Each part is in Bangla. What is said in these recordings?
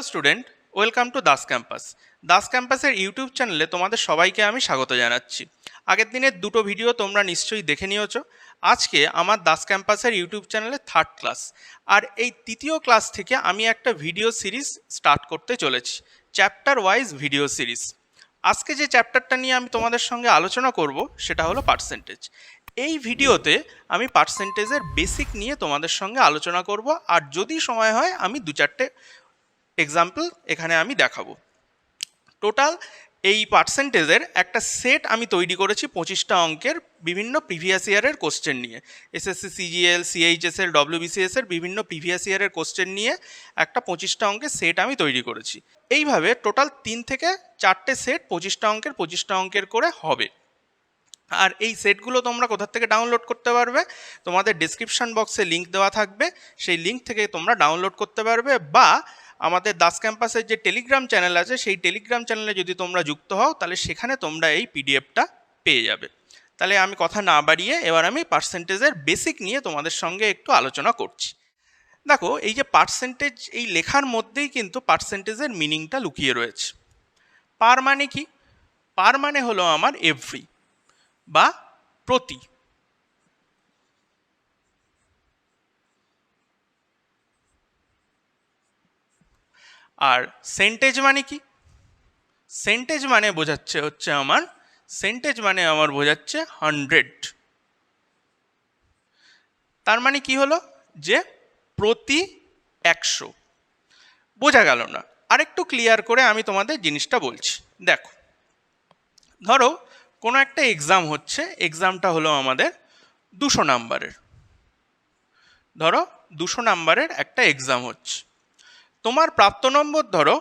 Hello student, welcome to Das campus. Das ক্যাম্পাসের ইউটিউব চ্যানেলে তোমাদের সবাইকে আমি স্বাগত জানাচ্ছি। আগের দিনের দুটো ভিডিও তোমরা নিশ্চয়ই দেখে নিয়েছো। আজকে আমার দাস ক্যাম্পাসের ইউটিউব চ্যানেলে থার্ড ক্লাস, আর এই তৃতীয় ক্লাস থেকে আমি একটা ভিডিও সিরিজ স্টার্ট করতে চলেছি, চ্যাপ্টার ওয়াইজ ভিডিও সিরিজ। আজকে যে চ্যাপ্টারটা নিয়ে আমি তোমাদের সঙ্গে আলোচনা করব সেটা হলো পার্সেন্টেজ। এই ভিডিওতে আমি পার্সেন্টেজের বেসিক নিয়ে তোমাদের সঙ্গে আলোচনা করব, আর যদি সময় হয় আমি দু চারটে এক্সাম্পল এখানে আমি দেখাবো। টোটাল এই পার্সেন্টেজের একটা সেট আমি তৈরি করেছি 25টা অঙ্কের বিভিন্ন প্রিভিয়াস ইয়ারের কোশ্চেন নিয়ে। এসএসসি, সিজিএল, সিএইচএসএল, WBCS এর বিভিন্ন প্রিভিয়াস ইয়ারের কোশ্চেন নিয়ে একটা 25টা অঙ্কের সেট আমি তৈরি করেছি। এইভাবে টোটাল 3 থেকে 4টে সেট 25টা অঙ্কের করে হবে। আর এই সেটগুলো তোমরা কোথা থেকে ডাউনলোড করতে পারবে? তোমাদের ডেসক্রিপশন বক্সে লিঙ্ক দেওয়া থাকবে, সেই লিঙ্ক থেকে তোমরা ডাউনলোড করতে পারবে, বা আমাদের দাস ক্যাম্পাসের যে টেলিগ্রাম চ্যানেল আছে সেই টেলিগ্রাম চ্যানেলে যদি তোমরা যুক্ত হও তাহলে সেখানে তোমরা এই পিডিএফটা পেয়ে যাবে। তাহলে আমি কথা না বাড়িয়ে এবার আমি পার্সেন্টেজের বেসিক নিয়ে তোমাদের সঙ্গে একটু আলোচনা করছি। দেখো, এই যে পার্সেন্টেজ, এই লেখার মধ্যেই কিন্তু পার্সেন্টেজের মিনিংটা লুকিয়ে রয়েছে। পার মানে কি? পার মানে হলো আমার এভরি বা প্রতি। আর সেন্টেজ মানে কি? সেন্টেজ মানে বোঝাচ্ছে আমার 100। তার মানে কি হলো? যে প্রতি 100। বোঝা গেল না? আরেকটু ক্লিয়ার করে আমি তোমাদের জিনিসটা বলছি। দেখো, ধরো কোনো একটা এক্সাম হচ্ছে, এক্সামটা হলো আমাদের 200 নাম্বারের। ধরো 200 নাম্বারের একটা এক্সাম হচ্ছে, তোমার প্রাপ্ত নম্বর ধরো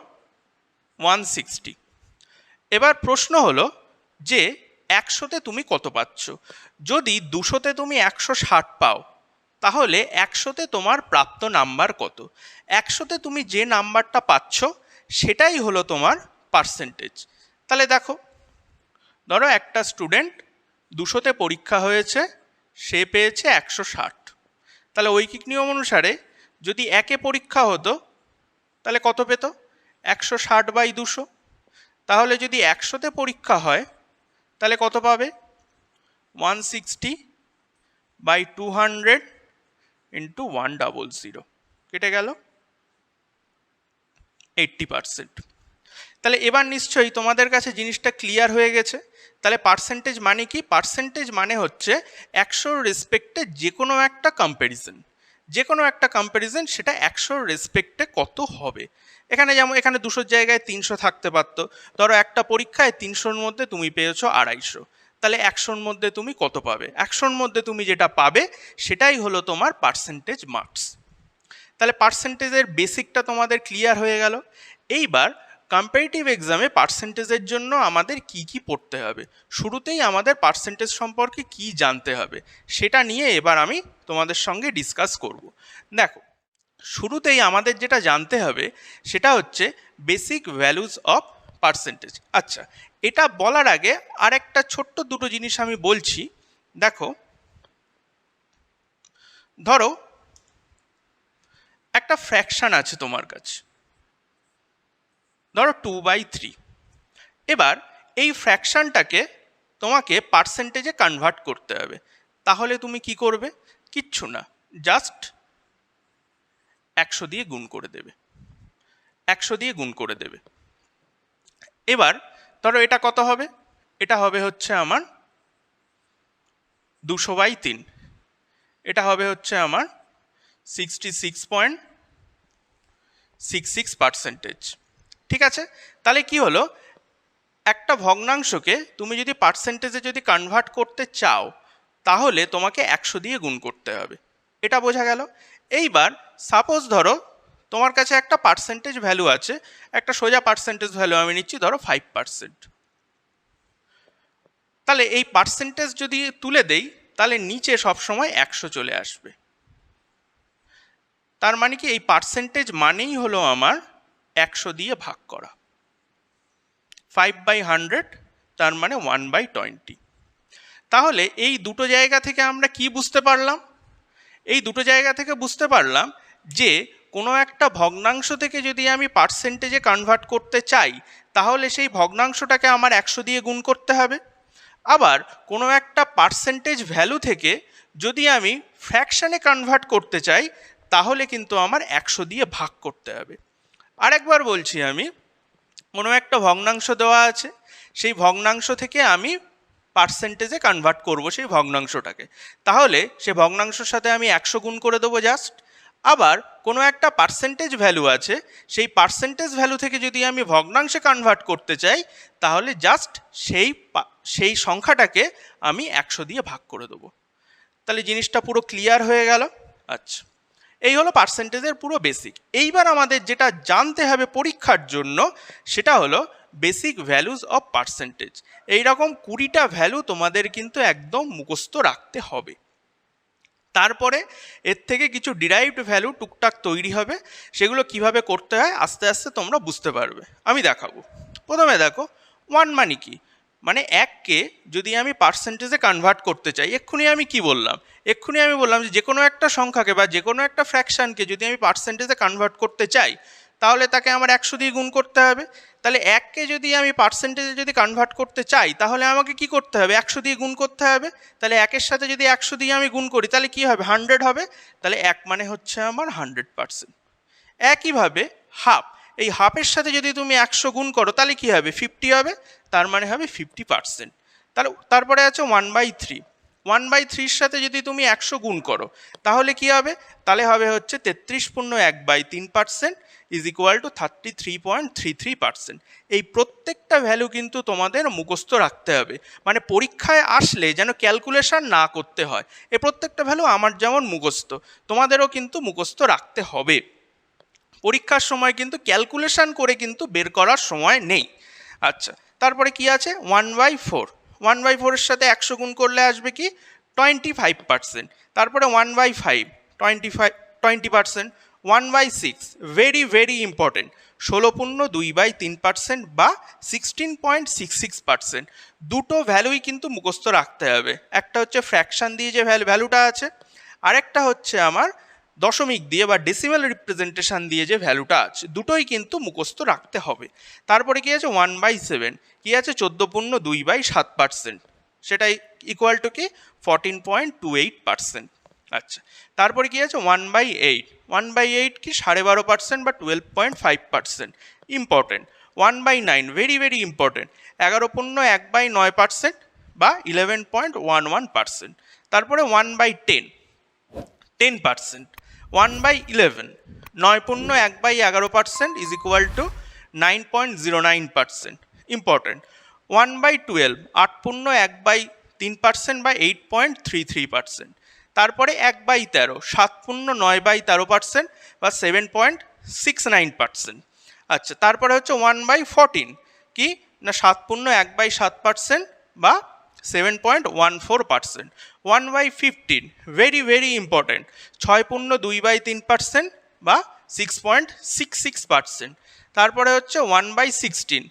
160। এবার প্রশ্ন হলো যে 100তে তুমি কত পাচ্ছ? যদি 200তে তুমি 160 পাও, তাহলে 100তে তোমার প্রাপ্ত নাম্বার কত? 100তে তুমি যে নাম্বারটা পাচ্ছ সেটাই হলো তোমার পার্সেন্টেজ। তাহলে দেখো, ধরো একটা স্টুডেন্ট 200তে পরীক্ষা হয়েছে, সে পেয়েছে 160। তাহলে ঐকিক নিয়ম অনুসারে যদি 1-এ পরীক্ষা হতো তাহলে কত পেত? 160/200। তাহলে যদি 100তে পরীক্ষা হয় তাহলে কত পাবে? 160/200 × 100। কেটে গেল 80%। তাহলে এবার নিশ্চয়ই তোমাদের কাছে জিনিসটা ক্লিয়ার হয়ে গেছে। তাহলে পার্সেন্টেজ মানে কি? পার্সেন্টেজ মানে হচ্ছে 100-র রেসপেক্টে যে কোনো একটা কম্প্যারিজন, সেটা 100-র রেসপেক্টে কত হবে। এখানে যেমন এখানে 200-র জায়গায় 300 থাকতে পারতো। ধরো একটা পরীক্ষায় 300-র মধ্যে তুমি পেয়েছো 250, তাহলে 100-র মধ্যে তুমি কত পাবে? 100-র মধ্যে তুমি যেটা পাবে সেটাই হলো তোমার পার্সেন্টেজ মার্কস। তাহলে পার্সেন্টেজের বেসিকটা তোমাদের ক্লিয়ার হয়ে গেল। এইবার কম্পারেটিভ এক্সামে পার্সেন্টেজের জন্য আমাদের কি কি পড়তে হবে, শুরুতেই আমাদের পার্সেন্টেজ সম্পর্কে কি জানতে হবে সেটা নিয়ে এবার আমি তোমাদের সঙ্গে ডিসকাস করব। দেখো, শুরুতেই আমাদের যেটা জানতে হবে সেটা হচ্ছে বেসিক ভ্যালুজ অফ পার্সেন্টেজ। আচ্ছা, এটা বলার আগে আরেকটা ছোট্ট দুটো জিনিস আমি বলছি। দেখো, ধরো একটা ফ্র্যাকশন আছে তোমার কাছে, ধরো 2/3। এবার এই ফ্র্যাকশনটাকে তোমাকে পার্সেন্টেজে কনভার্ট করতে হবে। তাহলে তুমি কি করবে? কিচ্ছু না, জাস্ট 100 দিয়ে গুণ করে দেবে। এবার ধরো এটা কত হবে? এটা হবে হচ্ছে আমার 200/3। এটা হবে হচ্ছে আমার 66.66%। ঠিক আছে? তাহলে কি হলো? একটা ভগ্নাংশকে তুমি যদি পার্সেন্টেজে যদি কনভার্ট করতে চাও তাহলে তোমাকে 100 দিয়ে গুণ করতে হবে। এটা বোঝা গেল? এইবার সাপোজ ধরো তোমার কাছে একটা পার্সেন্টেজ ভ্যালু আছে, একটা সোজা পার্সেন্টেজ ভ্যালু আমি নিচ্ছি, ধরো 5%। তাহলে এই পার্সেন্টেজ যদি তুলে দেই তাহলে নিচে সবসময় 100 চলে আসবে। তার মানে কি? এই পার্সেন্টেজ মানেই হলো আমার 100 দিয়ে ভাগ করা। 5/100 তার মানে 1/20। তাহলে এই দুটো জায়গা থেকে আমরা কি বুঝতে পারলাম? এই দুটো জায়গা থেকে বুঝতে পারলাম যে কোনো একটা ভগ্নাংশ থেকে যদি আমি পার্সেন্টেজে কনভার্ট করতে চাই তাহলে সেই ভগ্নাংশটাকে আমার 100 দিয়ে গুণ করতে হবে। আবার কোনো একটা পার্সেন্টেজ ভ্যালু থেকে যদি আমি ফ্র্যাকশানে কনভার্ট করতে চাই তাহলে কিন্তু আমার 100 দিয়ে ভাগ করতে হবে। আরেকবার বলছি, আমি কোনো একটা ভগ্নাংশ দেওয়া আছে, সেই ভগ্নাংশ থেকে আমি পার্সেন্টেজে কনভার্ট করব সেই ভগ্নাংশটাকে, তাহলে সে ভগ্নাংশের সাথে আমি 100 গুণ করে দেবো জাস্ট। আবার কোনো একটা পার্সেন্টেজ ভ্যালু আছে, সেই পার্সেন্টেজ ভ্যালু থেকে যদি আমি ভগ্নাংশে কনভার্ট করতে চাই তাহলে জাস্ট সেই সংখ্যাটাকে আমি 100 দিয়ে ভাগ করে দেবো। তাহলে জিনিসটা পুরো ক্লিয়ার হয়ে গেল। আচ্ছা, এই হলো পার্সেন্টেজের পুরো বেসিক। এইবার আমাদের যেটা জানতে হবে পরীক্ষার জন্য সেটা হলো বেসিক ভ্যালুজ অফ পার্সেন্টেজ। এইরকম 20টা ভ্যালু তোমাদের কিন্তু একদম মুখস্থ রাখতে হবে। তারপরে এর থেকে কিছু ডিরাইভড ভ্যালু টুকটাক তৈরি হবে, সেগুলো কিভাবে করতে হয় আস্তে আস্তে তোমরা বুঝতে পারবে, আমি দেখাবো। প্রথমে দেখো, 1 মানে কি, মানে 1কে যদি আমি পার্সেন্টেজে কনভার্ট করতে চাই, এক্ষুনি আমি কি বললাম, এক্ষুনি আমি বললাম যে কোনো একটা সংখ্যাকে বা যে কোনো একটা ফ্র্যাকশানকে যদি আমি পার্সেন্টেজে কনভার্ট করতে চাই তাহলে তাকে আমার 100 দিয়ে গুণ করতে হবে। তাহলে 1কে যদি আমি পার্সেন্টেজে যদি কনভার্ট করতে চাই তাহলে আমাকে কি করতে হবে, 100 দিয়ে গুণ করতে হবে। তাহলে 1-এর সাথে যদি 100 দিয়ে আমি গুণ করি তাহলে কি হবে, 100 হবে। তাহলে 1 মানে হচ্ছে আমার 100%। একইভাবে হাফ, এই হাফের সাথে যদি তুমি 100 গুণ করো তাহলে কি হবে, 50 হবে, তার মানে হবে 50%। তাহলে তারপরে আছে 1/3, 1/3-র সাথে যদি তুমি 100 গুণ করো তাহলে কি হবে, তাহলে হবে হচ্ছে 33.1/3% ইজ ইকুয়াল টু 33.33%। এই প্রত্যেকটা ভ্যালু কিন্তু তোমাদের মুখস্থ রাখতে হবে, মানে পরীক্ষায় আসলে যেন ক্যালকুলেশন না করতে হয়। এই প্রত্যেকটা ভ্যালু আমার যেমন মুখস্থ, তোমাদেরও কিন্তু মুখস্থ রাখতে হবে। পরীক্ষার সময় কিন্তু ক্যালকুলেশন করে কিন্তু বের করার সময় নেই। আচ্ছা, তারপরে কি আছে, 1/4, 1/4-এর সাথে 100 গুণ করলে আসবে কি 25%। তারপরে 1/5, 20%। 1/6, ভেরি ভেরি ইম্পর্টেন্ট, 16.2/3% বা 16.66%। দুটো ভ্যালুই কিন্তু মুখস্থ রাখতে হবে। একটা হচ্ছে ফ্র্যাকশান দিয়ে যে ভ্যালুটা আছে, আরেকটা হচ্ছে আমার দশমিক দিয়ে বা ডেসিমাল রিপ্রেজেন্টেশন দিয়ে যে ভ্যালুটা আছে, দুটোই কিন্তু মুখস্থ রাখতে হবে। তারপরে কি আছে, 1/7, কি আছে 14.2/7%, সেটাই ইকুয়াল টু কি 14.28%। আচ্ছা, তারপরে কি আছে 1/8, 1/8 কি 12.5% বা 12.5%, ইম্পর্টেন্ট। 1/9, ভেরি ভেরি ইম্পর্টেন্ট, 11.1/9% বা 11.11%। তারপরে 1/10, 10%। 1/11, 9.1/11% ইজ ইকুয়াল টু 9.09%, ইম্পর্টেন্ট। 1/12, 8.1/3% বা 8.33%। তারপরে 1/13, 7.9/13% বা 7.69%। আচ্ছা, তারপরে হচ্ছে 1/14, কি না 7.1/7% বা 7.14%। 1/15, ভেরি ভেরি ইম্পর্টেন্ট, 6.2/3% বা 6.66%। তারপরে হচ্ছে 1/16,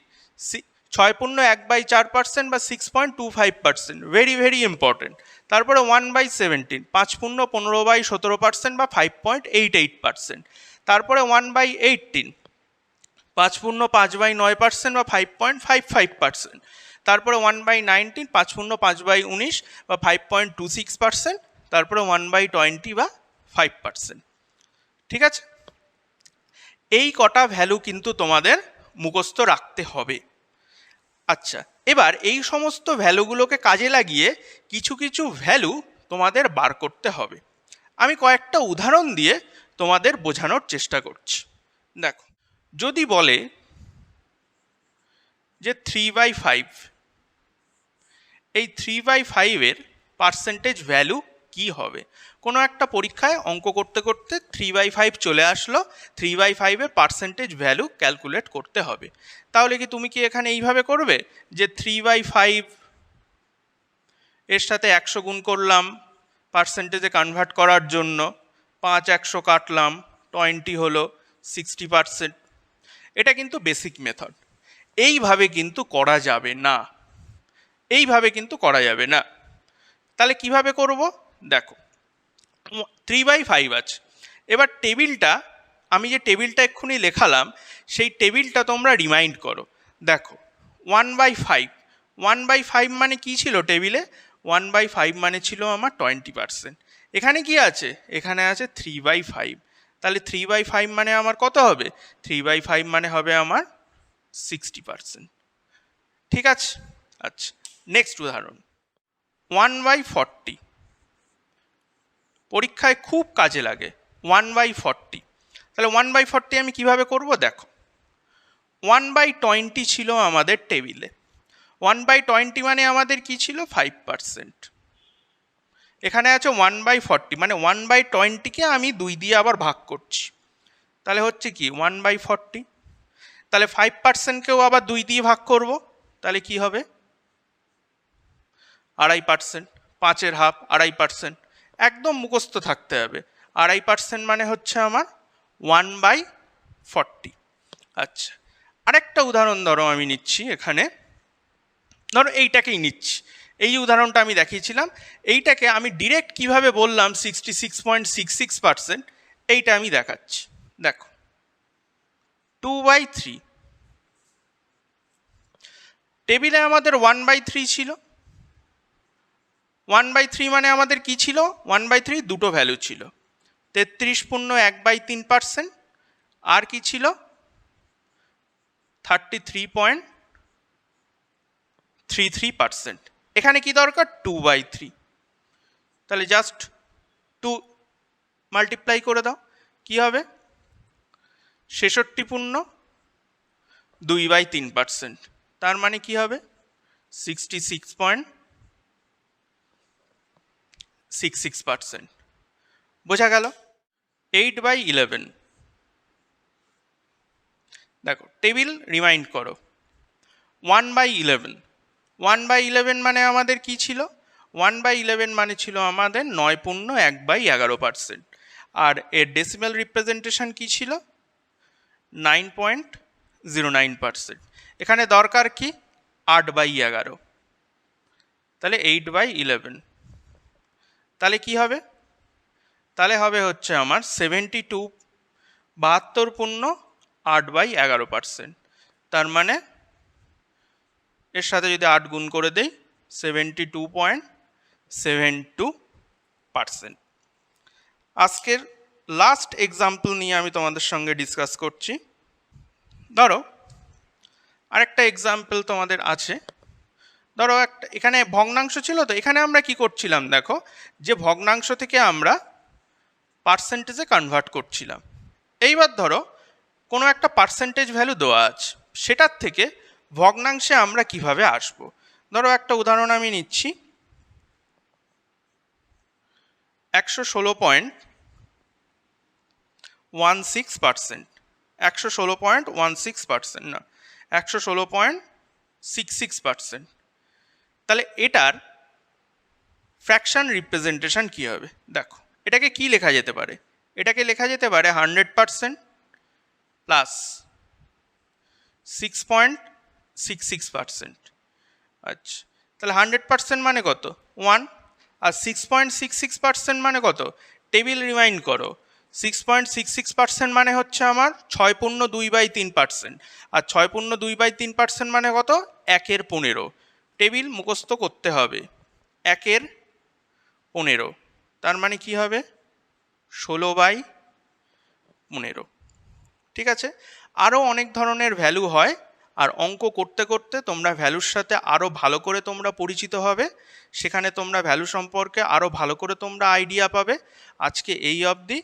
6.1/4% বা 6.25%, ভেরি ভেরি ইম্পর্টেন্ট। তারপরে 1/17, 5.15/17% বা 5.88%। তারপরে 1/18, 5.5/9% বা 5.55%। তারপরে 1/19, 5.5/19 বা 5.26%। তারপরে 1/20 বা 5%। ঠিক আছে, এই কটা ভ্যালু কিন্তু তোমাদের মুখস্থ রাখতে হবে। আচ্ছা, এবার এই সমস্ত ভ্যালুগুলোকে কাজে লাগিয়ে কিছু কিছু ভ্যালু তোমাদের বার করতে হবে। আমি কয়েকটা উদাহরণ দিয়ে তোমাদের বোঝানোর চেষ্টা করছি। দেখো, যদি বলে যে 3/5, এই 3/5-এর পার্সেন্টেজ ভ্যালু কি হবে। কোনো একটা পরীক্ষায় অঙ্ক করতে করতে 3/5 চলে আসলো, 3/5-এর পার্সেন্টেজ ভ্যালু ক্যালকুলেট করতে হবে। তাহলে কি তুমি কি এখানে এইভাবে করবে যে 3/5 এর সাথে 100 গুণ করলাম পার্সেন্টেজে কনভার্ট করার জন্য, 5 100 কাটলাম, 20 হলো 60%। এটা কিন্তু বেসিক মেথড, এইভাবে কিন্তু করা যাবে না, এইভাবে কিন্তু করা যাবে না। তাহলে কিভাবে করব, দেখো 3/5 আছে, এবার টেবিলটা আমি যে টেবিলটা এক্ষুনি লেখালাম সেই টেবিলটা তোমরা রিমাইন্ড করো। দেখো 1/5, 1/5 মানে কি ছিল টেবিলে? 1/5 মানে ছিল আমার 20%। এখানে কি আছে? এখানে আছে 3/5। তাহলে 3/5 মানে আমার কত হবে? 3/5 মানে হবে আমার 60%। ঠিক আছে? আচ্ছা, নেক্সট উদাহরণ 1/40। পরীক্ষায় খুব কাজে লাগে 1/40। তাহলে 1/40 আমি কিভাবে করব? দেখো 1/20 ছিল আমাদের টেবিলে। 1/20 মানে আমাদের কি ছিল? 5%। এখানে আছে 1/40 মানে 1/20কে আমি 2 দিয়ে আবার ভাগ করছি। তাহলে হচ্ছে কি 1/40। তাহলে 5%কেও আবার 2 দিয়ে ভাগ করব, তাহলে কি হবে? 2.5%। 5-এর হাফ 2.5%। একদম মুখস্থ থাকতে হবে। 2.5% মানে হচ্ছে আমার 1/40। আচ্ছা, আরেকটা উদাহরণ ধরো আমি নিচ্ছি। এখানে ধরো এইটাকেই নিচ্ছি, এই উদাহরণটা আমি দেখিয়েছিলাম। এইটাকে আমি ডিরেক্ট কিভাবে বললাম 66.66%, এইটা আমি দেখাচ্ছি। দেখো 2/3। টেবিলে আমাদের 1/3 ছিল। 1/3 মানে আমাদের কি ছিল? 1/3 দুটো ভ্যালু ছিল, 33.1/3%, আর কি ছিল? 33.33%। এখানে কি দরকার? 2/3। তাহলে জাস্ট 2 মাল্টিপ্লাই করে দাও, কি হবে? 66.2/3%। তার মানে কি হবে? 66.66%। বোঝা গেল? 8/11। দেখো টেবিল রিমাইন্ড করো 1/11। 1/11 মানে আমাদের কি ছিল? 1/11 মানে ছিল আমাদের 9.1/11%। আর এর ডেসিমাল রিপ্রেজেন্টেশন কি ছিল? 9.09%। এখানে দরকার কি? 8/11। তাহলে 8/11। তাহলে কি হবে? তাহলে হবে হচ্ছে আমার 72.8%। তার মানে এর সাথে যদি 8 গুণ করে দেই 72.72%। আজকের লাস্ট এক্সাম্পল নিয়ে আমি তোমাদের সঙ্গে ডিসকাস করছি। ধরো আরেকটা এক্সাম্পল তোমাদের আছে। ধরো একটা এখানে ভগ্নাংশ ছিল, তো এখানে আমরা কি করছিলাম? দেখো যে ভগ্নাংশ থেকে আমরা পার্সেন্টেজে কনভার্ট করছিলাম। এইবার ধরো কোনো একটা পার্সেন্টেজ ভ্যালু দেওয়া আছে, সেটার থেকে ভগ্নাংশে আমরা কিভাবে আসব? ধরো একটা উদাহরণ আমি নিচ্ছি। 116%। 116.16% না, 116.66%। তাহলে এটার ফ্র্যাকশন রিপ্রেজেন্টেশন কি হবে? দেখো এটাকে কি লেখা যেতে পারে? এটাকে লেখা যেতে পারে 100% প্লাস 6.66%। আচ্ছা, তাহলে 100% মানে কত? 1। আর 6.66% মানে কত? টেবিল রিমাইন্ড করো। 6.66% মানে হচ্ছে আমার 6.2/3%। আর 6.2/3% মানে কত? 1/15। টেবিল মুখস্থ করতে হবে। 1/15 তার মানে কি হবে? 16/15। ঠিক আছে? আরও অনেক ধরনের ভ্যালু হয়, আর অঙ্ক করতে করতে তোমরা ভ্যালুর সাথে আরও ভালো করে তোমরা পরিচিত হবে। সেখানে তোমরা ভ্যালু সম্পর্কে আরও ভালো করে তোমরা আইডিয়া পাবে। আজকে এই অবধি।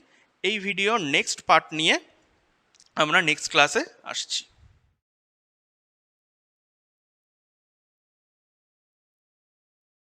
এই ভিডিওর নেক্সট পার্ট নিয়ে আমরা নেক্সট ক্লাসে আসছি।